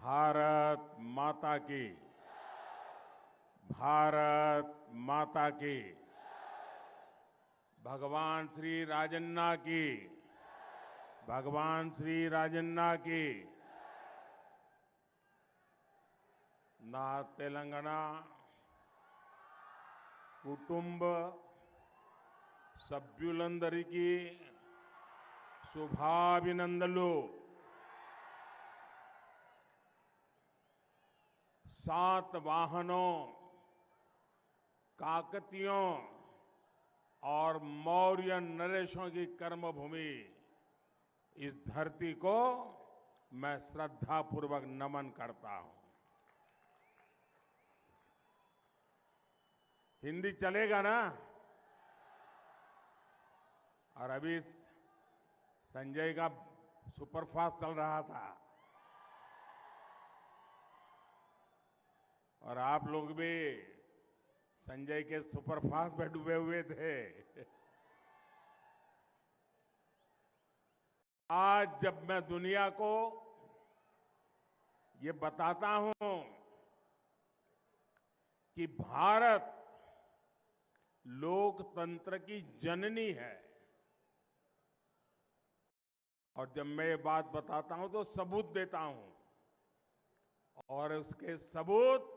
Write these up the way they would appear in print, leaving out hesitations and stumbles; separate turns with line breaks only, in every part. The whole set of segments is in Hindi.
भारत माता की। भारत माता की। भगवान श्री राजन्ना की। भगवान श्री राजन्ना की। ना तेलंगाना कुटुंब సభ్యులందరికీ శుభాభినందనలు। 7 वाहनों, काकतियों और मौर्य नरेशों की कर्मभूमि इस धरती को मैं श्रद्धापूर्वक नमन करता हूं। हिंदी चलेगा ना? और अभी संजय का सुपरफास्ट चल रहा था और आप लोग भी संजय के सुपरफास्ट में डूबे हुए थे। आज जब मैं दुनिया को ये बताता हूं कि भारत लोकतंत्र की जननी है, और जब मैं ये बात बताता हूं तो सबूत देता हूं, और उसके सबूत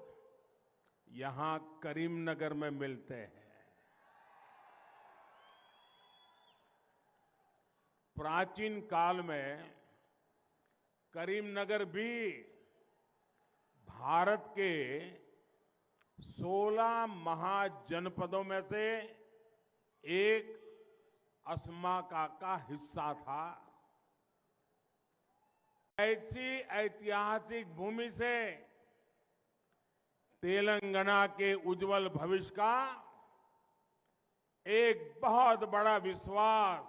यहां करीमनगर में मिलते हैं। प्राचीन काल में करीमनगर भी भारत के 16 महाजनपदों में से एक अस्माका का हिस्सा था। ऐसी ऐतिहासिक भूमि से तेलंगाना के उज्जवल भविष्य का एक बहुत बड़ा विश्वास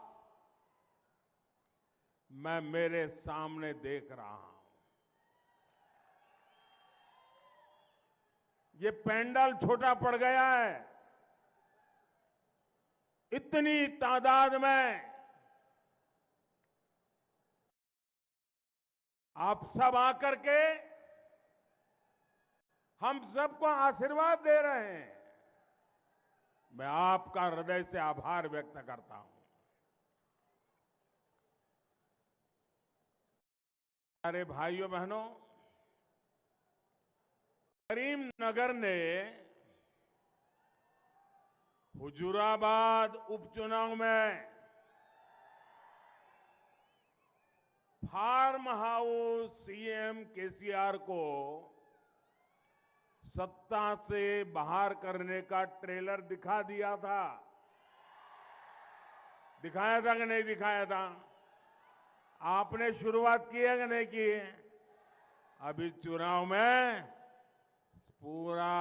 मैं मेरे सामने देख रहा हूं। ये पंडाल छोटा पड़ गया है। इतनी तादाद में आप सब आकर के हम सबको आशीर्वाद दे रहे हैं। मैं आपका हृदय से आभार व्यक्त करता हूं। अरे भाइयों बहनों, करीमनगर ने हुजूराबाद उपचुनाव में फार्म हाउस सीएम केसीआर को सत्ता से बाहर करने का ट्रेलर दिखा दिया था। दिखाया था कि नहीं दिखाया था? आपने शुरुआत की है कि नहीं की? अभी चुनाव में पूरा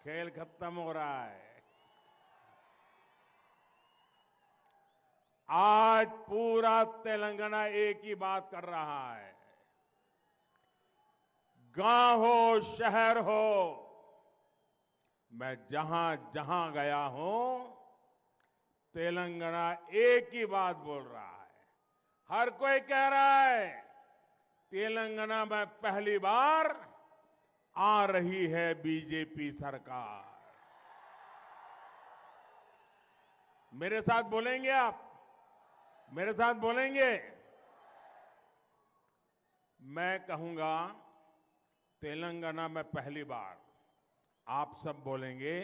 खेल खत्म हो रहा है। आज पूरा तेलंगाना एक ही बात कर रहा है। गांव हो शहर हो, मैं जहां जहां गया हूं तेलंगाना एक ही बात बोल रहा है। हर कोई कह रहा है तेलंगाना में पहली बार आ रही है बीजेपी सरकार। मेरे साथ बोलेंगे आप? मेरे साथ बोलेंगे? मैं कहूंगा तेलंगाना में पहली बार। आप सब बोलेंगे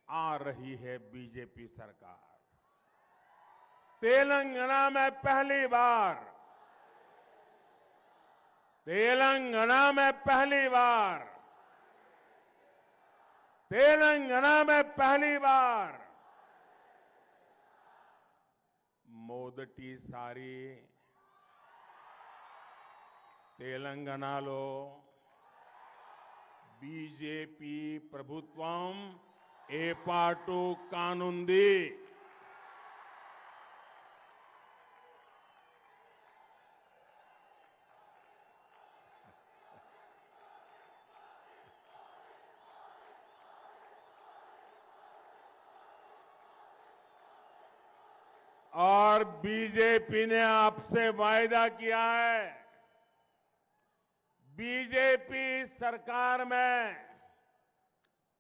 आ रही है बीजेपी सरकार। तेलंगाना में पहली बार। तेलंगाना में पहली बार। तेलंगाना में पहली बार మొదటిసారి తెలంగాణలో బీజేపీ ప్రభుత్వం ఏర్పాటు కానుంది। और बीजेपी ने आपसे वायदा किया है बीजेपी सरकार में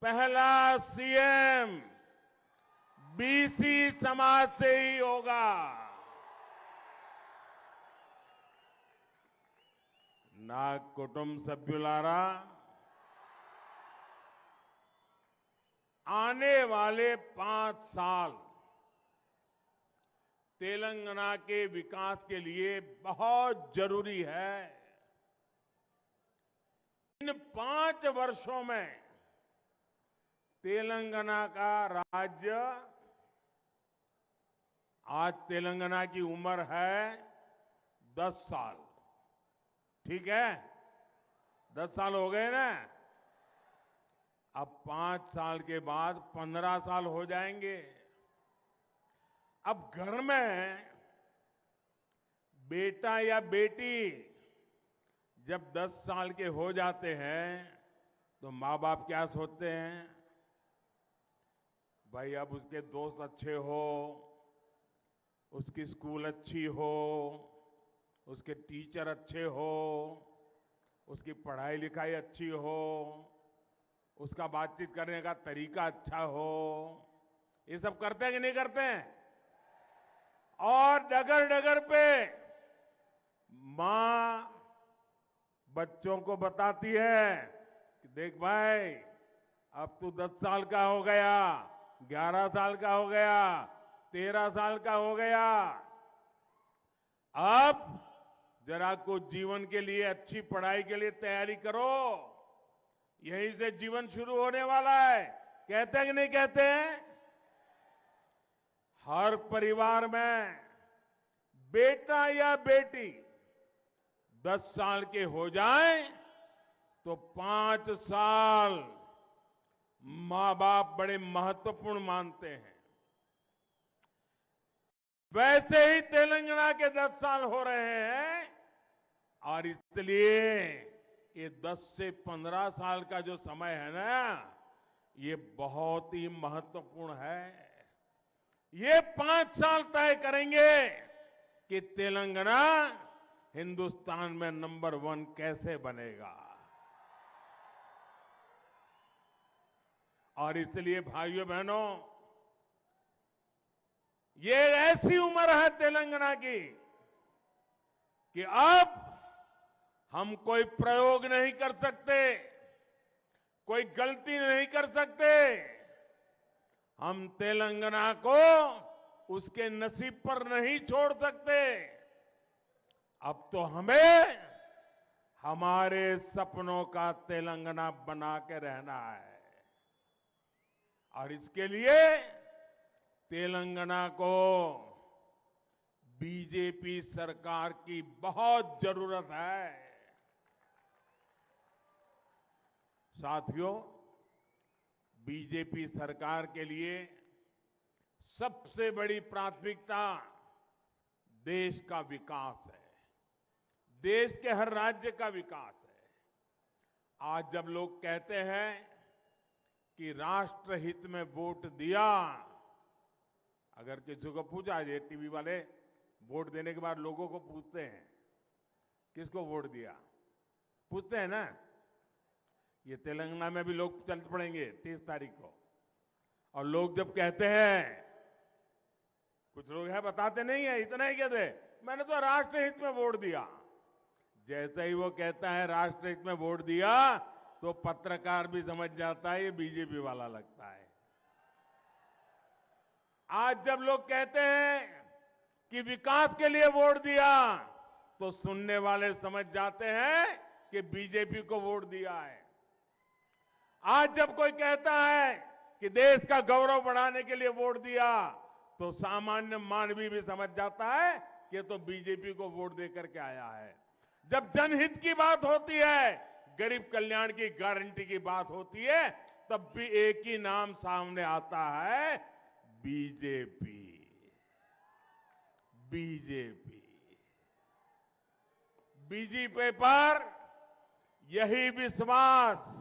पहला सीएम बीसी समाज से ही होगा। నా కుటుంబ సభ్యులారా, आने वाले 5 साल तेलंगाना के विकास के लिए बहुत जरूरी है। इन 5 वर्षों में तेलंगाना का राज्य, आज तेलंगाना की उम्र है 10 साल, ठीक है? 10 साल हो गए ना। अब 5 साल के बाद 15 साल हो जाएंगे। अब घर में बेटा या बेटी जब 10 साल के हो जाते हैं तो माँ बाप क्या सोचते हैं? भाई अब उसके दोस्त अच्छे हो, उसकी स्कूल अच्छी हो, उसके टीचर अच्छे हो, उसकी पढ़ाई लिखाई अच्छी हो, उसका बातचीत करने का तरीका अच्छा हो। ये सब करते हैं कि नहीं करते हैं? और डगर डगर पे मां बच्चों को बताती है कि देख भाई, अब तू 10 साल का हो गया, 11 साल का हो गया, 13 साल का हो गया, अब जरा कुछ जीवन के लिए, अच्छी पढ़ाई के लिए तैयारी करो। यहीं से जीवन शुरू होने वाला है। कहते हैं कि नहीं कहते हैं? हर परिवार में बेटा या बेटी 10 साल के हो जाए तो 5 साल मां बाप बड़े महत्वपूर्ण मानते हैं। वैसे ही तेलंगाना के 10 साल हो रहे हैं और इसलिए ये 10 से 15 साल का जो समय है ना, ये बहुत ही महत्वपूर्ण है। ये 5 साल तय करेंगे कि तेलंगाना हिंदुस्तान में नंबर 1 कैसे बनेगा। और इसलिए भाइयों बहनों, ये ऐसी उम्र है तेलंगाना की कि अब हम कोई प्रयोग नहीं कर सकते, कोई गलती नहीं कर सकते। हम तेलंगाना को उसके नसीब पर नहीं छोड़ सकते। अब तो हमें हमारे सपनों का तेलंगाना बना के रहना है और इसके लिए तेलंगाना को बीजेपी सरकार की बहुत जरूरत है। साथियों, बीजेपी सरकार के लिए सबसे बड़ी प्राथमिकता देश का विकास है, देश के हर राज्य का विकास है। आज जब लोग कहते हैं कि राष्ट्रहित में वोट दिया, अगर किसी को पूछा, ये टीवी वाले वोट देने के बाद लोगों को पूछते हैं किसको वोट दिया, पूछते हैं ना। ये तेलंगाना में भी लोग चल पड़ेंगे 30 तारीख को, और लोग जब कहते हैं, कुछ लोग हैं बताते नहीं है, इतना ही कहते मैंने तो राष्ट्रहित में वोट दिया। जैसे ही वो कहता है राष्ट्रहित में वोट दिया, तो पत्रकार भी समझ जाता है ये बीजेपी वाला लगता है। आज जब लोग कहते हैं कि विकास के लिए वोट दिया, तो सुनने वाले समझ जाते हैं कि बीजेपी को वोट दिया है। आज जब कोई कहता है कि देश का गौरव बढ़ाने के लिए वोट दिया, तो सामान्य मानवी भी समझ जाता है कि ये तो बीजेपी को वोट देकर के आया है। जब जनहित की बात होती है, गरीब कल्याण की गारंटी की बात होती है, तब भी एक ही नाम सामने आता है, बीजेपी। बीजेपी बीजेपी पर यही विश्वास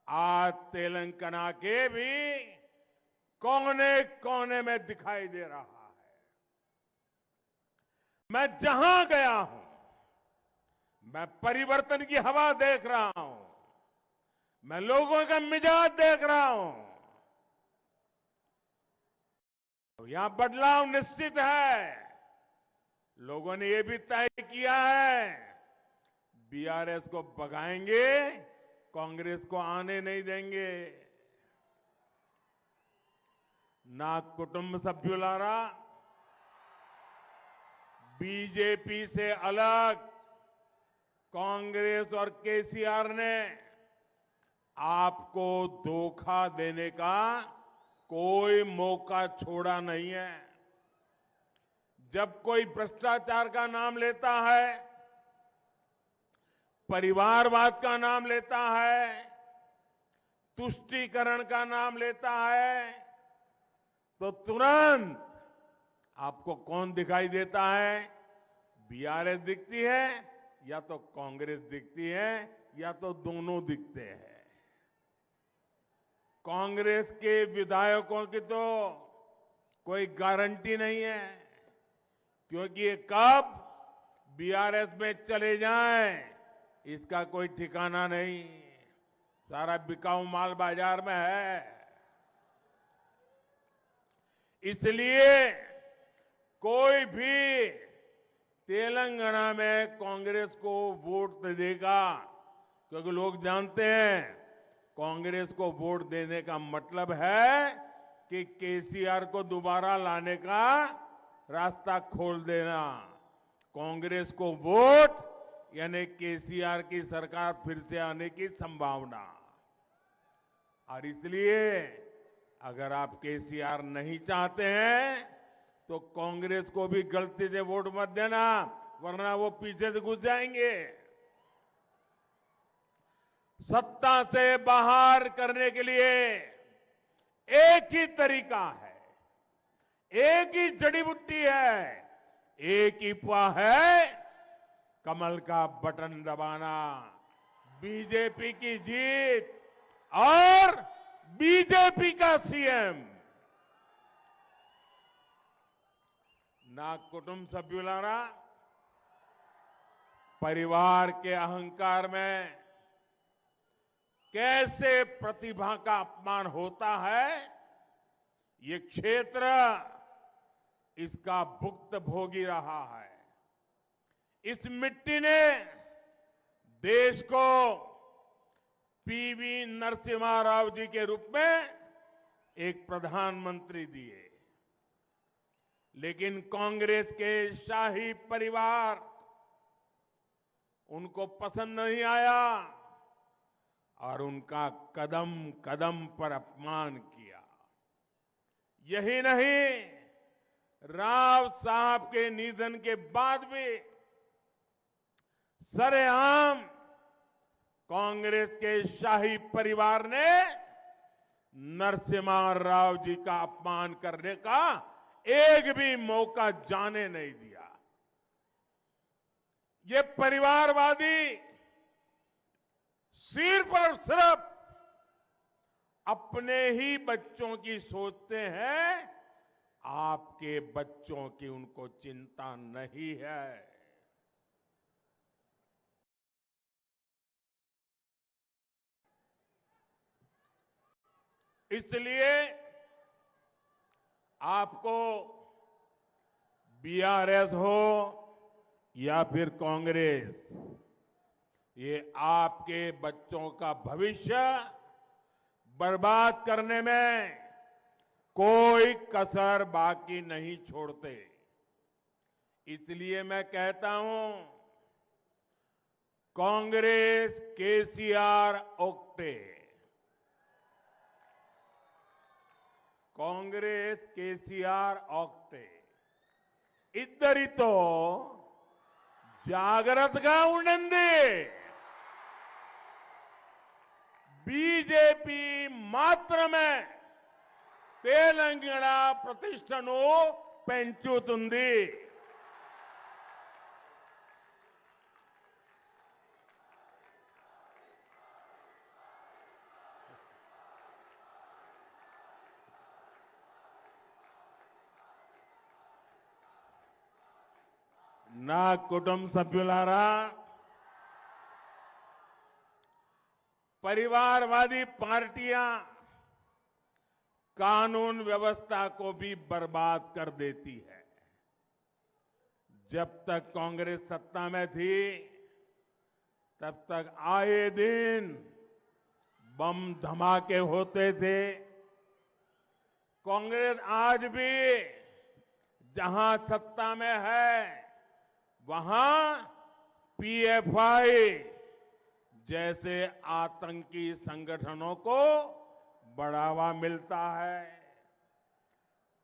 आज तेलंगाना के भी कोने कोने में दिखाई दे रहा है। मैं जहां गया हूं, मैं परिवर्तन की हवा देख रहा हूं। मैं लोगों का मिजाज देख रहा हूं। यहां बदलाव निश्चित है। लोगों ने यह भी तय किया है, बीआरएस को भगाएंगे, कांग्रेस को आने नहीं देंगे। ना कुटुंब सभ्युलारा, बीजेपी से अलग कांग्रेस और केसीआर ने आपको धोखा देने का कोई मौका छोड़ा नहीं है। जब कोई भ्रष्टाचार का नाम लेता है, परिवारवाद का नाम लेता है, तुष्टीकरण का नाम लेता है, तो तुरंत आपको कौन दिखाई देता है? बीआरएस दिखती है या तो कांग्रेस दिखती है या तो दोनों दिखते हैं। कांग्रेस के विधायकों की तो कोई गारंटी नहीं है, क्योंकि ये कब बीआरएस में चले जाएं इसका कोई ठिकाना नहीं। सारा बिकाऊ माल बाजार में है। इसलिए कोई भी तेलंगाना में कांग्रेस को वोट देगा, क्योंकि लोग जानते हैं कांग्रेस को वोट देने का मतलब है कि केसीआर को दोबारा लाने का रास्ता खोल देना। कांग्रेस को वोट यानी केसीआर की सरकार फिर से आने की संभावना। और इसलिए अगर आप केसीआर नहीं चाहते हैं तो कांग्रेस को भी गलती से वोट मत देना, वरना वो पीछे से घुस जाएंगे। सत्ता से बाहर करने के लिए एक ही तरीका है, एक ही जड़ी बूटी है, एक ही उपाय है, कमल का बटन दबाना। बीजेपी की जीत और बीजेपी का सीएम। ना कुटुंब सभ्युलारा, परिवार के अहंकार में कैसे प्रतिभा का अपमान होता है, ये क्षेत्र इसका भुक्तभोगी रहा है। इस मिट्टी ने देश को पीवी नरसिम्हा राव जी के रूप में एक प्रधानमंत्री दिए, लेकिन कांग्रेस के शाही परिवार उनको पसंद नहीं आया और उनका कदम कदम पर अपमान किया। यही नहीं, राव साहब के निधन के बाद भी सरेआम कांग्रेस के शाही परिवार ने नरसिम्हा राव जी का अपमान करने का एक भी मौका जाने नहीं दिया। ये परिवारवादी सिर्फ और सिर्फ अपने ही बच्चों की सोचते हैं, आपके बच्चों की उनको चिंता नहीं है। इसलिए आपको बीआरएस हो या फिर कांग्रेस, ये आपके बच्चों का भविष्य बर्बाद करने में कोई कसर बाकी नहीं छोड़ते। इसलिए मैं कहता हूं, कांग्रेस केसीआर ओक्टे, कांग्रेस केसीआर ओक्टे इद्धरितो జాగ్రత్తగా ఉండండి. బీజేపీ మాత్రమే తెలంగాణ ప్రతిష్టను పెంచుతుంది. నా కుటుంబ సభ్యులారా, परिवारवादी पार्टियां कानून व्यवस्था को भी बर्बाद कर देती है। जब तक कांग्रेस सत्ता में थी तब तक आए दिन बम धमाके होते थे। कांग्रेस आज भी जहां सत्ता में है वहां पीएफआई जैसे आतंकी संगठनों को बढ़ावा मिलता है।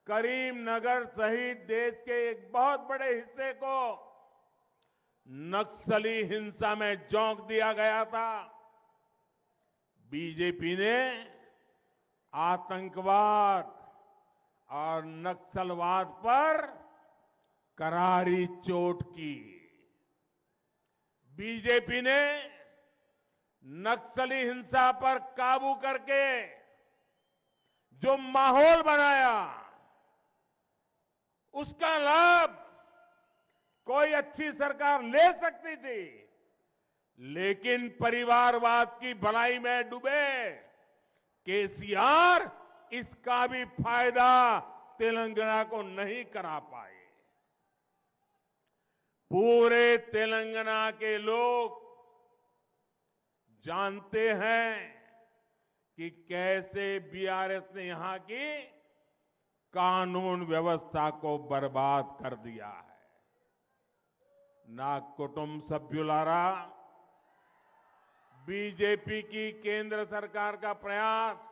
करीमनगर सहित देश के एक बहुत बड़े हिस्से को नक्सली हिंसा में झोंक दिया गया था। बीजेपी ने आतंकवाद और नक्सलवाद पर करारी चोट की। बीजेपी ने नक्सली हिंसा पर काबू करके जो माहौल बनाया उसका लाभ कोई अच्छी सरकार ले सकती थी, लेकिन परिवारवाद की भलाई में डूबे केसीआर इसका भी फायदा तेलंगाना को नहीं करा पाए। पूरे तेलंगाना के लोग जानते हैं कि कैसे बीआरएस ने यहां की कानून व्यवस्था को बर्बाद कर दिया है। ना कुटुंब सभ्युलारा, बीजेपी की केंद्र सरकार का प्रयास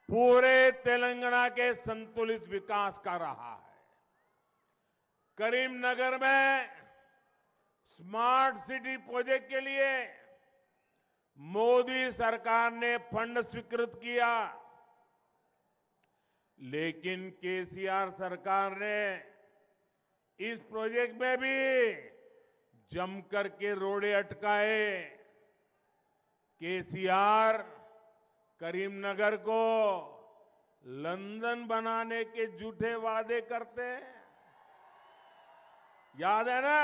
पूरे तेलंगाना के संतुलित विकास का रहा है। करीमनगर में स्मार्ट सिटी प्रोजेक्ट के लिए मोदी सरकार ने फंड स्वीकृत किया, लेकिन केसीआर सरकार ने इस प्रोजेक्ट में भी जमकर के रोड़े अटकाए। केसीआर करीमनगर को लंदन बनाने के झूठे वादे करते हैं, याद है ना?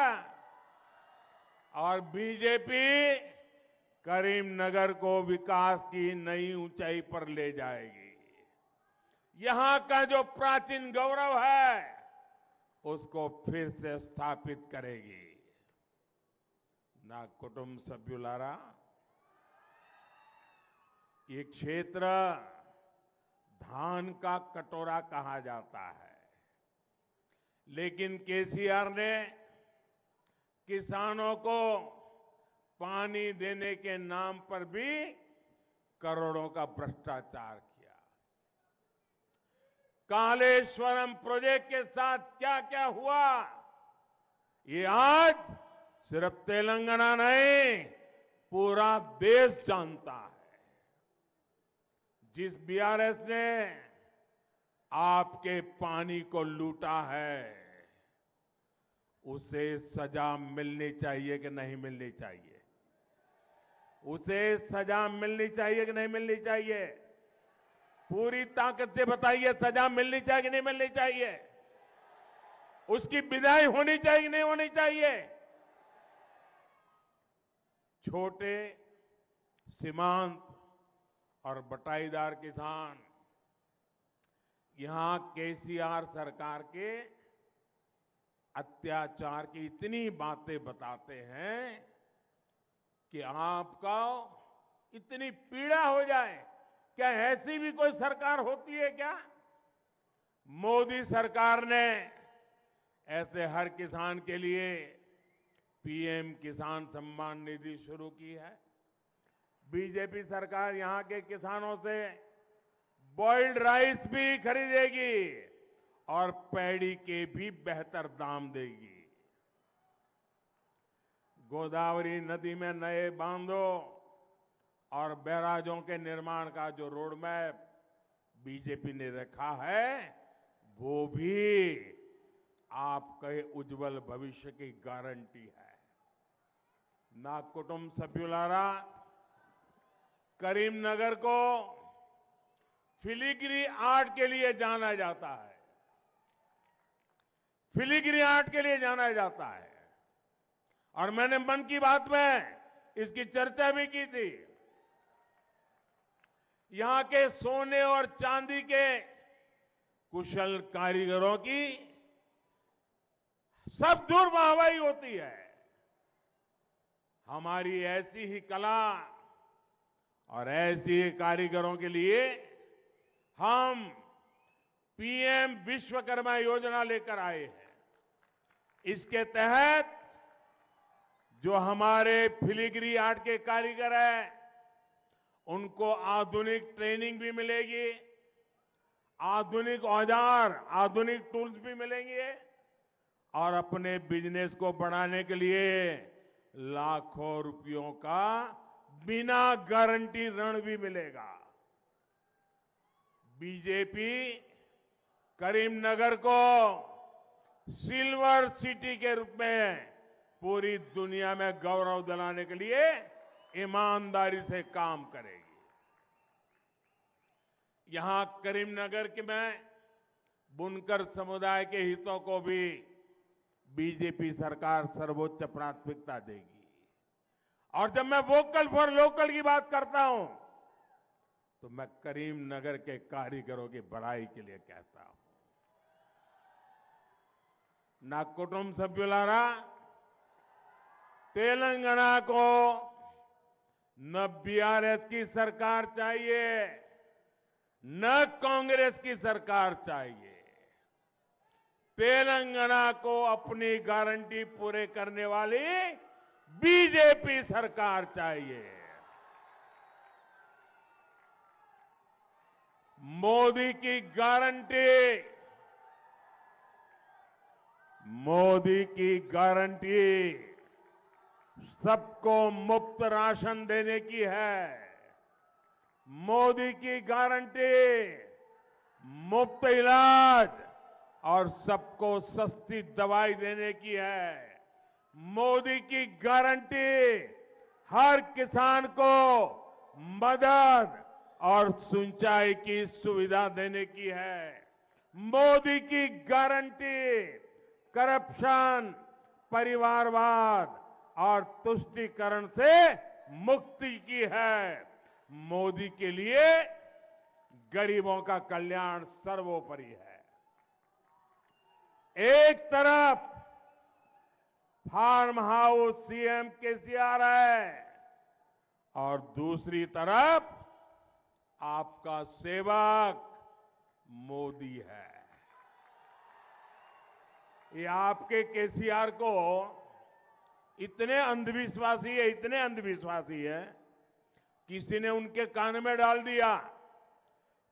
और बीजेपी करीमनगर को विकास की नई ऊंचाई पर ले जाएगी। यहां का जो प्राचीन गौरव है उसको फिर से स्थापित करेगी। ना कुटुंब सभ्युलारा, ये क्षेत्र धान का कटोरा कहा जाता है, लेकिन केसीआर ने किसानों को पानी देने के नाम पर भी करोड़ों का भ्रष्टाचार किया। कालेश्वरम प्रोजेक्ट के साथ क्या क्या हुआ ये आज सिर्फ तेलंगाना नहीं पूरा देश जानता है। जिस बीआरएस ने आपके पानी को लूटा है उसे सजा मिलनी चाहिए कि नहीं मिलनी चाहिए? उसे सजा मिलनी चाहिए कि नहीं मिलनी चाहिए? पूरी ताकत से बताइए, सजा मिलनी चाहिए कि नहीं मिलनी चाहिए? उसकी विदाई होनी चाहिए कि नहीं होनी चाहिए? छोटे सीमांत और बटाईदार किसान यहां केसीआर सरकार के अत्याचार की इतनी बातें बताते हैं कि आपका इतनी पीड़ा हो जाए। क्या ऐसी भी कोई सरकार होती है क्या? मोदी सरकार ने ऐसे हर किसान के लिए पीएम किसान सम्मान निधि शुरू की है। बीजेपी सरकार यहां के किसानों से बॉइल्ड राइस भी खरीदेगी और पैडी के भी बेहतर दाम देगी। गोदावरी नदी में नए बांधों और बैराजों के निर्माण का जो रोड मैप बीजेपी ने रखा है वो भी आपके उज्जवल भविष्य की गारंटी है। ना कुटुंब सभ्युलारा, करीमनगर को फिलिग्री आर्ट के लिए जाना जाता है। फिलिग्री आर्ट के लिए जाना जाता है और मैंने मन की बात में इसकी चर्चा भी की थी। यहां के सोने और चांदी के कुशल कारीगरों की सब दूर वाहवाही होती है। हमारी ऐसी ही कला और ऐसी ही कारीगरों के लिए हम पीएम विश्वकर्मा योजना लेकर आए हैं। इसके तहत जो हमारे फिलीग्री आर्ट के कारीगर हैं, उनको आधुनिक ट्रेनिंग भी मिलेगी, आधुनिक औजार, आधुनिक टूल्स भी मिलेंगे और अपने बिजनेस को बढ़ाने के लिए लाखों रुपयों का बिना गारंटी ऋण भी मिलेगा। बीजेपी करीमनगर को सिल्वर सिटी के रूप में पूरी दुनिया में गौरव दिलाने के लिए ईमानदारी से काम करेगी। यहां करीमनगर के में बुनकर समुदाय के हितों को भी बीजेपी सरकार सर्वोच्च प्राथमिकता देगी। और जब मैं वोकल फॉर लोकल की बात करता हूं तो मैं करीमनगर के कारीगरों की भलाई के लिए कहता हूं। ना कुटुंब सभ्युलारा, तेलंगाना को न बीआरएस की सरकार चाहिए, न कांग्रेस की सरकार चाहिए। तेलंगाना को अपनी गारंटी पूरे करने वाली बीजेपी सरकार चाहिए। मोदी की गारंटी, मोदी की गारंटी सबको मुफ्त राशन देने की है। मोदी की गारंटी मुफ्त इलाज और सबको सस्ती दवाई देने की है। मोदी की गारंटी हर किसान को मदद और सिंचाई की सुविधा देने की है। मोदी की गारंटी करप्शन, परिवारवाद और तुष्टीकरण से मुक्ति की है। मोदी के लिए गरीबों का कल्याण सर्वोपरि है। एक तरफ फार्म हाउस सीएम केसीआर है और दूसरी तरफ आपका सेवक मोदी है। ये आपके केसीआर को इतने अंधविश्वासी है, किसी ने उनके कान में डाल दिया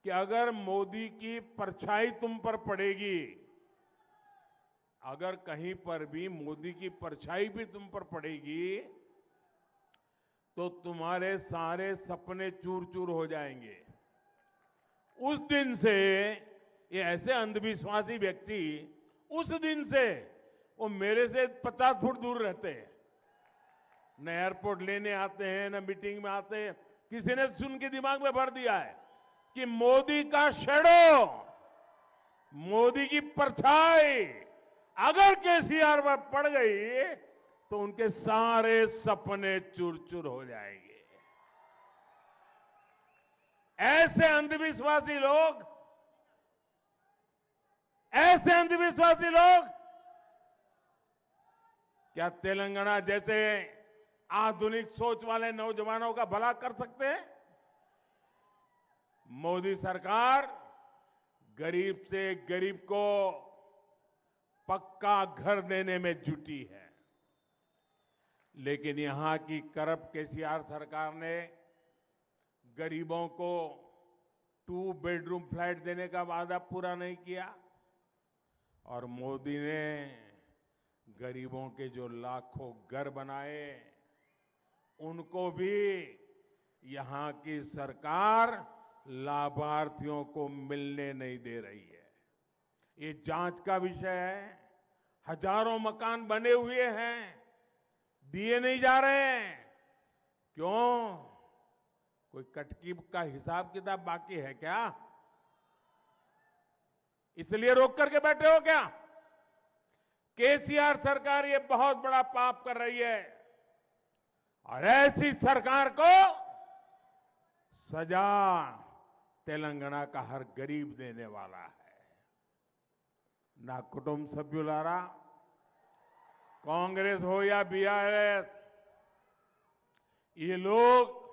कि अगर मोदी की परछाई तुम पर पड़ेगी, अगर कहीं पर भी मोदी की परछाई भी तुम पर पड़ेगी तो तुम्हारे सारे सपने चूर चूर हो जाएंगे। उस दिन से ये ऐसे अंधविश्वासी व्यक्ति उस दिन से वो मेरे से 50 फुट दूर रहते हैं। न एयरपोर्ट लेने आते हैं, न मीटिंग में आते हैं। किसी ने सुन के दिमाग में भर दिया है कि मोदी का शैडो, मोदी की परछाई अगर केसीआर पर पड़ गई तो उनके सारे सपने चूर चूर हो जाएंगे। ऐसे अंधविश्वासी लोग क्या तेलंगाना जैसे आधुनिक सोच वाले नौजवानों का भला कर सकते हैं? मोदी सरकार गरीब से गरीब को पक्का घर देने में जुटी है, लेकिन यहां की करप्ट केसीआर सरकार ने गरीबों को 2 बेडरूम फ्लैट देने का वादा पूरा नहीं किया और मोदी ने गरीबों के जो लाखों घर बनाए उनको भी यहां की सरकार लाभार्थियों को मिलने नहीं दे रही है। ये जांच का विषय है। हजारों मकान बने हुए हैं, दिए नहीं जा रहे हैं। क्यों? कोई कटकी का हिसाब किताब बाकी है क्या? इसलिए रोक करके बैठे हो क्या? केसीआर सरकार ये बहुत बड़ा पाप कर रही है और ऐसी सरकार को सजा తెలంగాణ का हर गरीब देने वाला है। ना कुटुंब सभ्युलारा, कांग्रेस हो या बीआरएस, ये लोग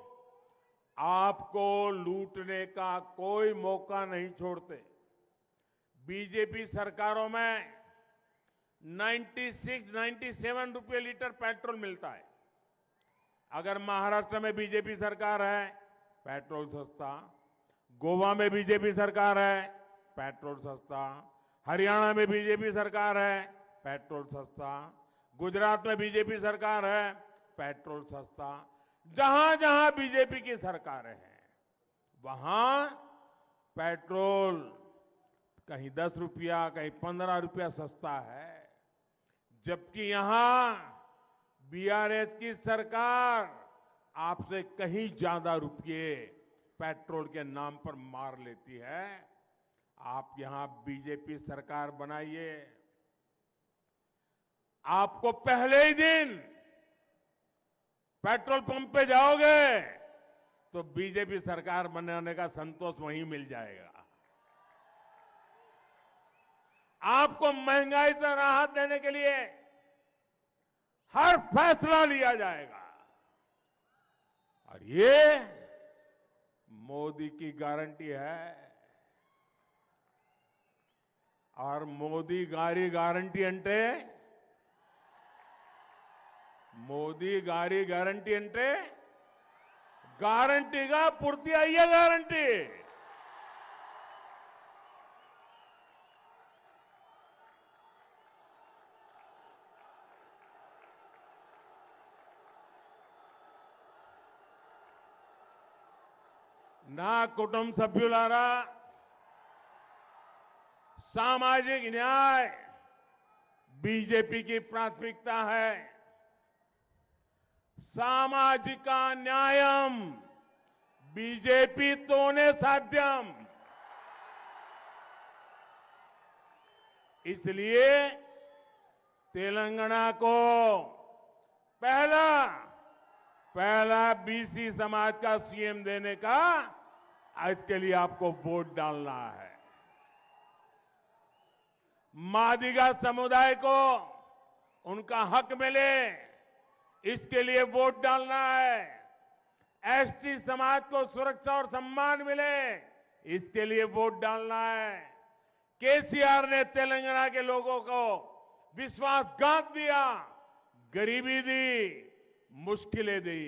आपको लूटने का कोई मौका नहीं छोड़ते। बीजेपी सरकारों में 96-97 रुपये लीटर पेट्रोल मिलता है। अगर महाराष्ट्र में बीजेपी सरकार है, पेट्रोल सस्ता। गोवा में बीजेपी सरकार है, पेट्रोल सस्ता। हरियाणा में बीजेपी सरकार है, पेट्रोल सस्ता। गुजरात में बीजेपी सरकार है, पेट्रोल सस्ता। जहां जहां बीजेपी की सरकारें हैं, वहां पेट्रोल कहीं 10 रुपया, कहीं 15 रुपया सस्ता है। जबकि यहां बीआरएस की सरकार आपसे कहीं ज्यादा रुपये पेट्रोल के नाम पर मार लेती है। आप यहां बीजेपी सरकार बनाइए, आपको पहले ही दिन पेट्रोल पंप पे जाओगे तो बीजेपी सरकार बनाने का संतोष वहीं मिल जाएगा। आपको महंगाई से राहत देने के लिए हर फैसला लिया जाएगा और ये मोदी की गारंटी है। और मोदी गारी गारंटी अंटे మోదీ గారి గ్యారంటీ అంటే గ్యారంటీగా పూర్తి అయ్యే గ్యారంటీ। నా కుటుంబ సభ్యులారా, सामाजिक न्याय बीजेपी की प्राथमिकता है। सामाजिक न्यायम बीजेपी तोने साध्यम। इसलिए तेलंगाना को पहला बीसी समाज का सीएम देने का इसके लिए आपको वोट डालना है। मादिगा समुदाय को उनका हक मिले, इसके लिए वोट डालना है। एसटी समाज को सुरक्षा और सम्मान मिले, इसके लिए वोट डालना है। केसीआर ने तेलंगाना के लोगों को विश्वासघात दिया, गरीबी दी, मुश्किलें दी।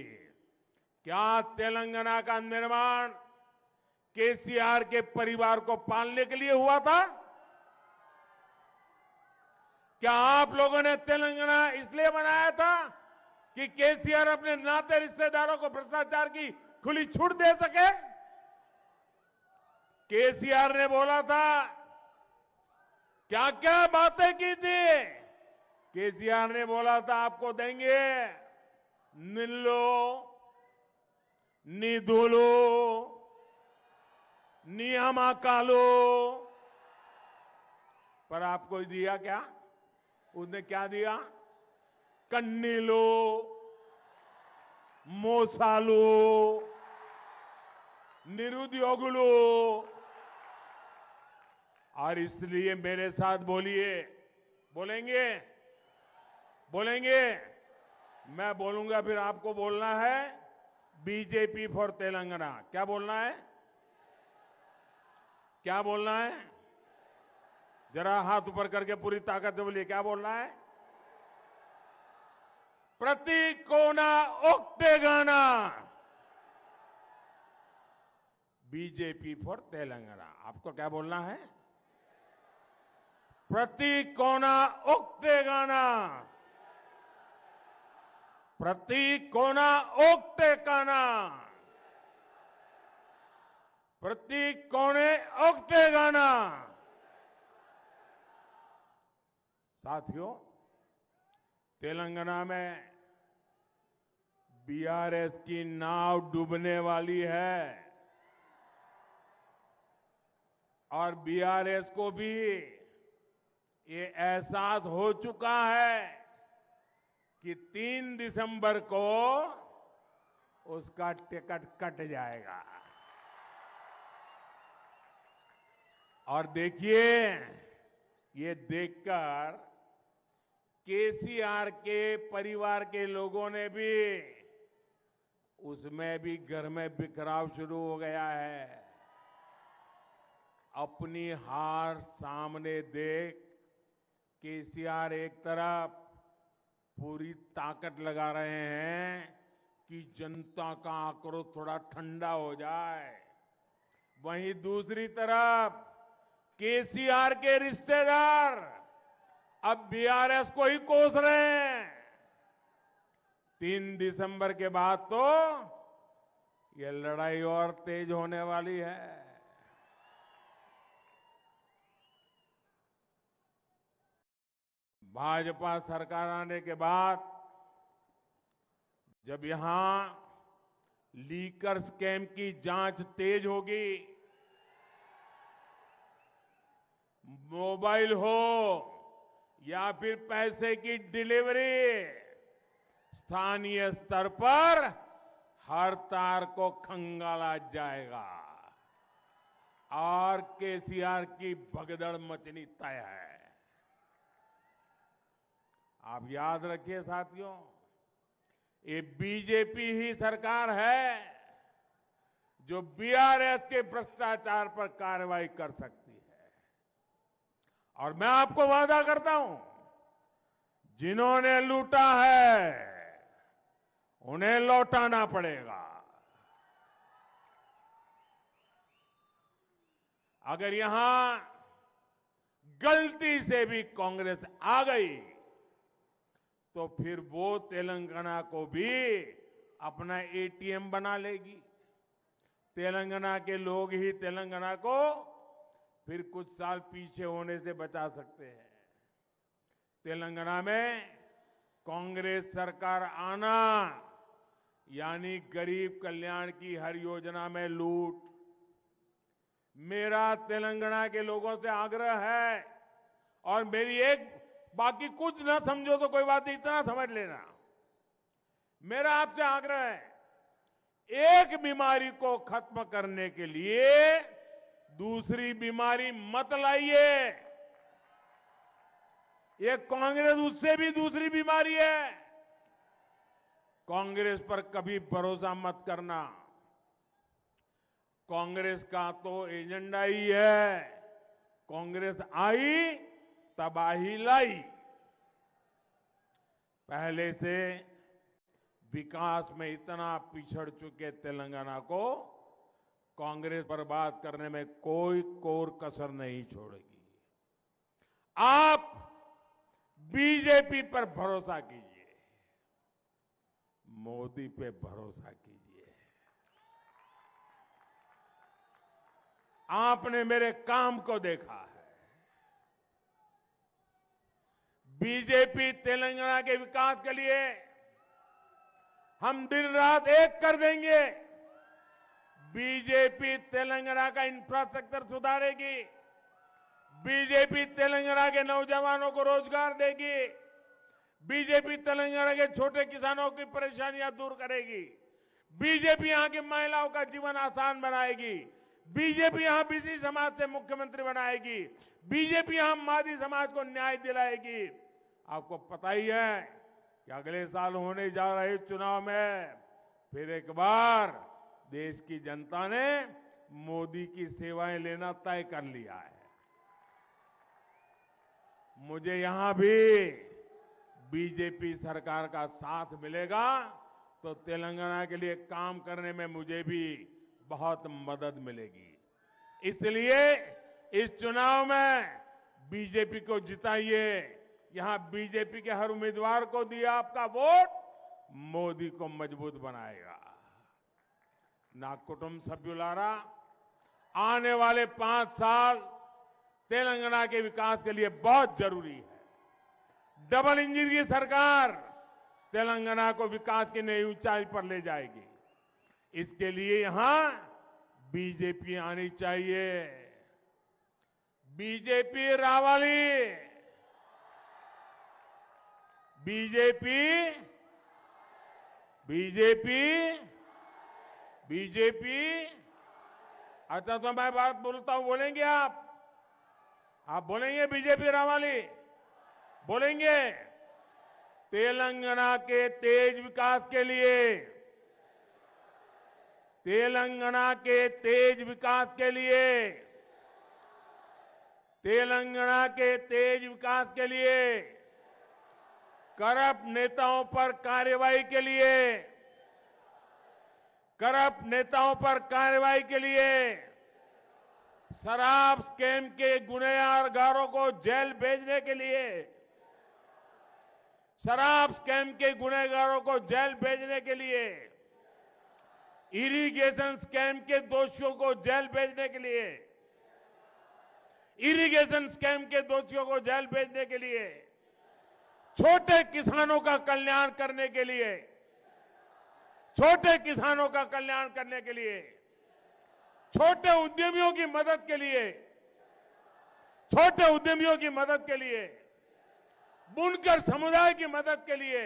क्या तेलंगाना का निर्माण केसीआर के परिवार को पालने के लिए हुआ था? क्या आप लोगों ने तेलंगाना इसलिए बनाया था कि केसीआर अपने नाते रिश्तेदारों को भ्रष्टाचार की खुली छूट दे सके? केसीआर ने बोला था, क्या क्या बातें की थी। केसीआर ने बोला था आपको देंगे निल्लो, निधुलो, नियामकालो, पर आपको दिया क्या? उसने क्या दिया? कन्नीलो, मोसालो, निरुद्योगुलो। और इसलिए मेरे साथ बोलिए, बोलेंगे? मैं बोलूंगा फिर आपको बोलना है बीजेपी फॉर तेलंगाना। क्या बोलना है? क्या बोलना है? जरा हाथ ऊपर करके पूरी ताकत से बोलिए, क्या बोलना है? प्रति कोना ओक्टेगाना बीजेपी फॉर तेलंगाना। आपको क्या बोलना है? प्रति कोना ओक्टेगाना, प्रति कोना ओक्टेगाना, प्रति कोने ओक्टेगाना। साथियों, तेलंगाना में बीआरएस की नाव डूबने वाली है और बीआरएस को भी ये एहसास हो चुका है कि 3 दिसंबर को उसका टिकट कट जाएगा। और देखिए, ये देखकर केसीआर के परिवार के लोगों ने भी, उसमें भी घर में बिखराव शुरू हो गया है। अपनी हार सामने देख केसीआर एक तरफ पूरी ताकत लगा रहे हैं कि जनता का आक्रोश थोड़ा ठंडा हो जाए, वहीं दूसरी तरफ केसीआर के रिश्तेदार अब बीआरएस को ही कोस रहे हैं। 3 दिसंबर के बाद तो ये लड़ाई और तेज होने वाली है। भाजपा सरकार आने के बाद जब यहां लीकर स्कैम की जांच तेज होगी, मोबाइल हो या फिर पैसे की डिलीवरी, स्थानीय स्तर पर हर तार को खंगाला जाएगा और केसीआर की भगदड़ मचनी तय है। आप याद रखिए साथियों, ये बीजेपी ही सरकार है जो बीआरएस के भ्रष्टाचार पर कार्रवाई कर सकती है। और मैं आपको वादा करता हूं, जिन्होंने लूटा है उन्हें लौटाना पड़ेगा। अगर यहां गलती से भी कांग्रेस आ गई तो फिर वो तेलंगाना को भी अपना एटीएम बना लेगी। तेलंगाना के लोग ही तेलंगाना को फिर कुछ साल पीछे होने से बचा सकते हैं। तेलंगाना में कांग्रेस सरकार आना यानी गरीब कल्याण की हर योजना में लूट। मेरा तेलंगाना के लोगों से आग्रह है, और मेरी एक, बाकी कुछ ना समझो तो कोई बात नहीं, इतना समझ लेना, मेरा आपसे आग्रह है, एक बीमारी को खत्म करने के लिए दूसरी बीमारी मत लाइए। ये कांग्रेस उससे भी दूसरी बीमारी है। कांग्रेस पर कभी भरोसा मत करना। कांग्रेस का तो एजेंडा ही है, कांग्रेस आई तबाही लाई। पहले से विकास में इतना पिछड़ चुके तेलंगाना को कांग्रेस बर्बाद करने में कोई कोर कसर नहीं छोड़ेगी। आप बीजेपी पर भरोसा कीजिए, मोदी पे भरोसा कीजिए। आपने मेरे काम को देखा है। बीजेपी तेलंगाना के विकास के लिए हम दिन रात एक कर देंगे। बीजेपी तेलंगाना का इंफ्रास्ट्रक्चर सुधारेगी। बीजेपी तेलंगाना के नौजवानों को रोजगार देगी। बीजेपी तेलंगाना के छोटे किसानों की परेशानियां दूर करेगी। बीजेपी यहां की महिलाओं का जीवन आसान बनाएगी। बीजेपी यहां बीसी समाज से मुख्यमंत्री बनाएगी। बीजेपी यहां मादी समाज को न्याय दिलाएगी। आपको पता ही है कि अगले साल होने जा रहे चुनाव में फिर एक बार देश की जनता ने मोदी की सेवाएं लेना तय कर लिया है। मुझे यहां भी बीजेपी सरकार का साथ मिलेगा तो तेलंगाना के लिए काम करने में मुझे भी बहुत मदद मिलेगी। इसलिए इस चुनाव में बीजेपी को जिताइए। यहां बीजेपी के हर उम्मीदवार को दिया आपका वोट मोदी को मजबूत बनाएगा। ना कुटुंब सभ्युलारा, आने वाले 5 साल तेलंगाना के विकास के लिए बहुत जरूरी है। डबल इंजन की सरकार तेलंगाना को विकास की नई ऊंचाई पर ले जाएगी। इसके लिए यहां बीजेपी आनी चाहिए। बीजेपी रावाली, बीजेपी, बीजेपी, बीजेपी। अच्छा तो मैं बात बोलता हूं, बोलेंगे आप? आप बोलेंगे बीजेपी रावाली? बोलेंगे? तेलंगाना के तेज विकास के लिए, तेलंगाना के तेज विकास के लिए, तेलंगाना के तेज विकास के लिए, करप्ट नेताओं पर कार्रवाई के लिए, करप्ट नेताओं पर कार्रवाई के लिए, शराब स्कैम के गुनहगारों को जेल भेजने के लिए, शराब स्कैम के गुनहगारों को जेल भेजने के लिए, इरिगेशन स्कैम के दोषियों को जेल भेजने के लिए, इरिगेशन स्कैम के दोषियों को जेल भेजने के लिए, छोटे किसानों का कल्याण करने के लिए, छोटे किसानों का कल्याण करने के लिए, छोटे उद्यमियों की मदद के लिए, छोटे उद्यमियों की मदद के लिए, बुनकर समुदाय की मदद के लिए,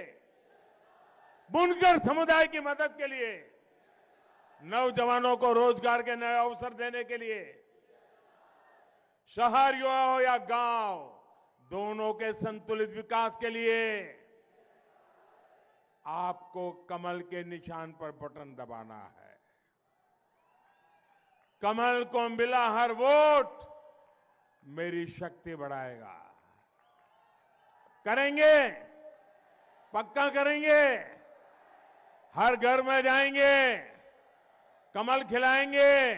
बुनकर समुदाय की मदद के लिए, नौजवानों को रोजगार के नए अवसर देने के लिए, शहर हो या गांव, दोनों के संतुलित विकास के लिए आपको कमल के निशान पर बटन दबाना है। कमल को मिला हर वोट मेरी शक्ति बढ़ाएगा। करेंगे? पक्का करेंगे? हर घर में जाएंगे, कमल खिलाएंगे,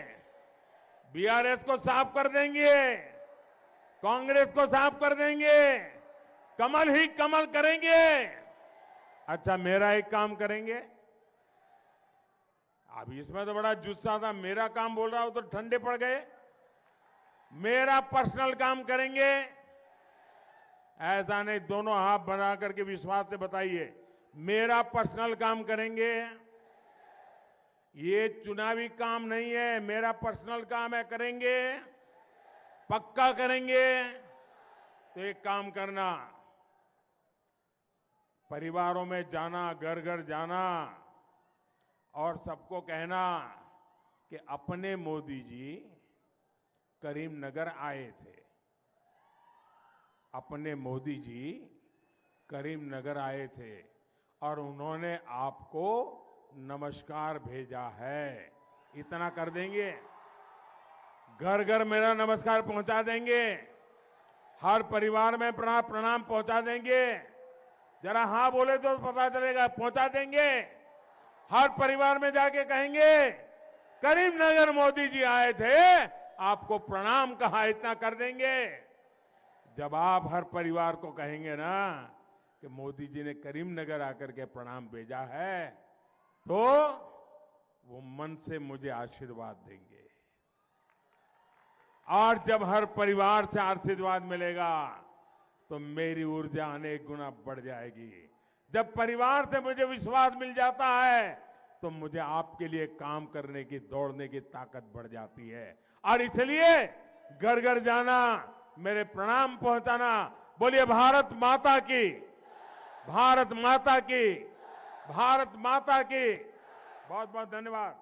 बीआरएस को साफ कर देंगे, कांग्रेस को साफ कर देंगे, कमल ही कमल करेंगे। अच्छा, मेरा एक काम करेंगे? अब इसमें तो बड़ा जुस्सा था, मेरा काम बोल रहा हूं तो ठंडे पड़ गए। मेरा पर्सनल काम करेंगे? ऐसा नहीं, दोनों हाथ बना करके विश्वास से बताइए, मेरा पर्सनल काम करेंगे? ये चुनावी काम नहीं है, मेरा पर्सनल काम है, करेंगे? पक्का करेंगे? तो एक काम करना, परिवारों में जाना, घर घर जाना और सबको कहना कि अपने मोदी जी करीमनगर आए थे, अपने मोदी जी करीमनगर आए थे और उन्होंने आपको नमस्कार भेजा है। इतना कर देंगे? घर घर मेरा नमस्कार पहुंचा देंगे, हर परिवार में प्रणाम पहुंचा देंगे। जरा हाँ बोले तो पता चलेगा, पहुंचा देंगे। हर परिवार में जाके कहेंगे करीमनगर मोदी जी आए थे, आपको प्रणाम कहा, इतना कर देंगे। जब आप हर परिवार को कहेंगे ना कि मोदी जी ने करीमनगर आकर के प्रणाम भेजा है, तो वो मन से मुझे आशीर्वाद देंगे। और जब हर परिवार से आशीर्वाद मिलेगा तो मेरी ऊर्जा अनेक गुना बढ़ जाएगी। जब परिवार से मुझे विश्वास मिल जाता है तो मुझे आपके लिए काम करने की, दौड़ने की ताकत बढ़ जाती है। और इसलिए घर घर जाना, मेरे प्रणाम पहुंचाना। बोलिए भारत माता की, भारत माता की, भारत माता की। बहुत बहुत धन्यवाद।